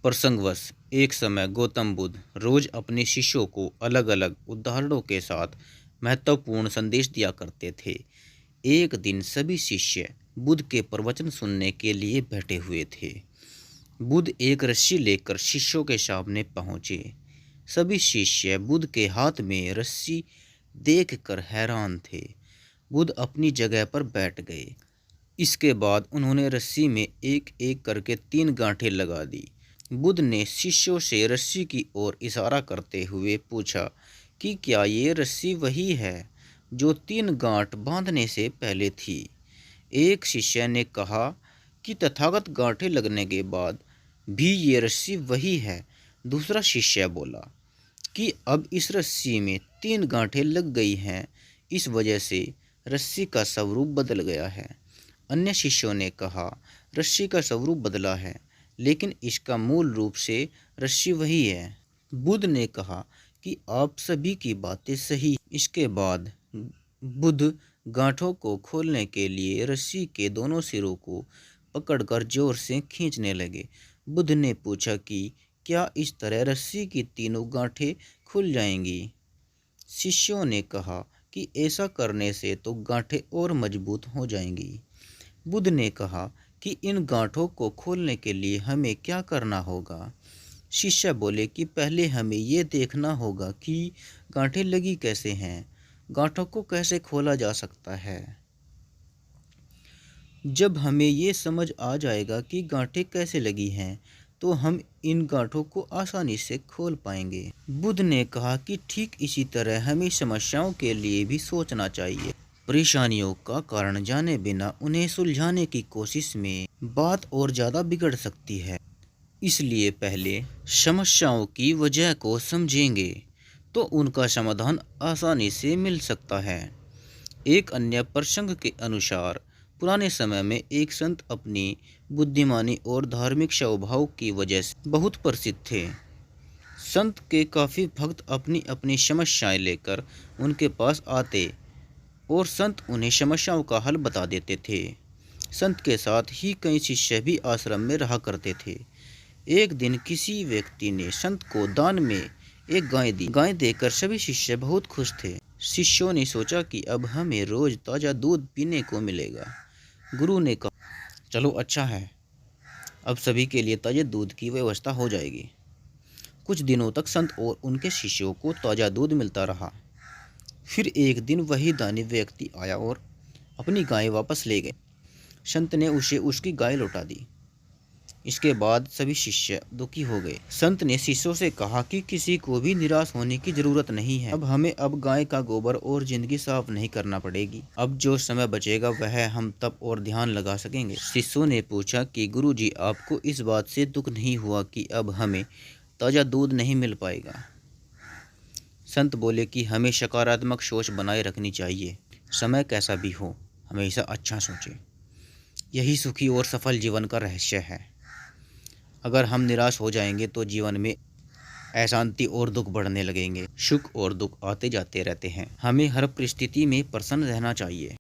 प्रसंगवश एक समय गौतम बुद्ध रोज अपने शिष्यों को अलग अलग उदाहरणों के साथ महत्वपूर्ण संदेश दिया करते थे। एक दिन सभी शिष्य बुद्ध के प्रवचन सुनने के लिए बैठे हुए थे। बुद्ध एक रस्सी लेकर शिष्यों के सामने पहुंचे। सभी शिष्य बुद्ध के हाथ में रस्सी देखकर हैरान थे। बुद्ध अपनी जगह पर बैठ गए। इसके बाद उन्होंने रस्सी में एक एक करके 3 गांठें लगा दी। बुद्ध ने शिष्यों से रस्सी की ओर इशारा करते हुए पूछा कि क्या ये रस्सी वही है जो 3 गांठ बांधने से पहले थी। एक शिष्य ने कहा कि तथागत गांठें लगने के बाद भी ये रस्सी वही है। दूसरा शिष्य बोला कि अब इस रस्सी में 3 गांठें लग गई हैं, इस वजह से रस्सी का स्वरूप बदल गया है। अन्य शिष्यों ने कहा रस्सी का स्वरूप बदला है, लेकिन इसका मूल रूप से रस्सी वही है। बुद्ध ने कहा कि आप सभी की बातें सही। इसके बाद बुद्ध गांठों को खोलने के लिए रस्सी के दोनों सिरों को पकड़कर जोर से खींचने लगे। बुद्ध ने पूछा कि क्या इस तरह रस्सी की तीनों गांठें खुल जाएंगी। शिष्यों ने कहा कि ऐसा करने से तो गांठें और मजबूत हो जाएंगी। बुद्ध ने कहा कि इन गांठों को खोलने के लिए हमें क्या करना होगा। शिष्य बोले कि पहले हमें ये देखना होगा कि गांठें लगी कैसे हैं, गांठों को कैसे खोला जा सकता है। जब हमें ये समझ आ जाएगा कि गांठें कैसे लगी हैं, तो हम इन गांठों को आसानी से खोल पाएंगे। बुद्ध ने कहा कि ठीक इसी तरह हमें समस्याओं के लिए भी सोचना चाहिए। परेशानियों का कारण जाने बिना उन्हें सुलझाने की कोशिश में बात और ज़्यादा बिगड़ सकती है। इसलिए पहले समस्याओं की वजह को समझेंगे तो उनका समाधान आसानी से मिल सकता है। एक अन्य प्रसंग के अनुसार पुराने समय में एक संत अपनी बुद्धिमानी और धार्मिक स्वभाव की वजह से बहुत प्रसिद्ध थे। संत के काफ़ी भक्त अपनी अपनी समस्याएं लेकर उनके पास आते और संत उन्हें समस्याओं का हल बता देते थे। संत के साथ ही कई शिष्य भी आश्रम में रहा करते थे। एक दिन किसी व्यक्ति ने संत को दान में एक गाय दी। गाय देकर सभी शिष्य बहुत खुश थे। शिष्यों ने सोचा कि अब हमें रोज ताज़ा दूध पीने को मिलेगा। गुरु ने कहा चलो अच्छा है, अब सभी के लिए ताज़े दूध की व्यवस्था हो जाएगी। कुछ दिनों तक संत और उनके शिष्यों को ताज़ा दूध मिलता रहा। फिर एक दिन वही दानी व्यक्ति आया और अपनी गाय वापस ले गए। संत ने उसे उसकी गाय लौटा दी। इसके बाद सभी शिष्य दुखी हो गए। संत ने शिष्यों से कहा कि किसी को भी निराश होने की जरूरत नहीं है। अब गाय का गोबर और जिंदगी साफ नहीं करना पड़ेगी। अब जो समय बचेगा वह हम तब और ध्यान लगा सकेंगे। शिष्यों ने पूछा कि गुरुजी, आपको इस बात से दुख नहीं हुआ कि अब हमें ताज़ा दूध नहीं मिल पाएगा। संत बोले कि हमें सकारात्मक सोच बनाए रखनी चाहिए। समय कैसा भी हो, हमेशा अच्छा सोचें। यही सुखी और सफल जीवन का रहस्य है। अगर हम निराश हो जाएंगे तो जीवन में अशांति और दुख बढ़ने लगेंगे। सुख और दुख आते जाते रहते हैं। हमें हर परिस्थिति में प्रसन्न रहना चाहिए।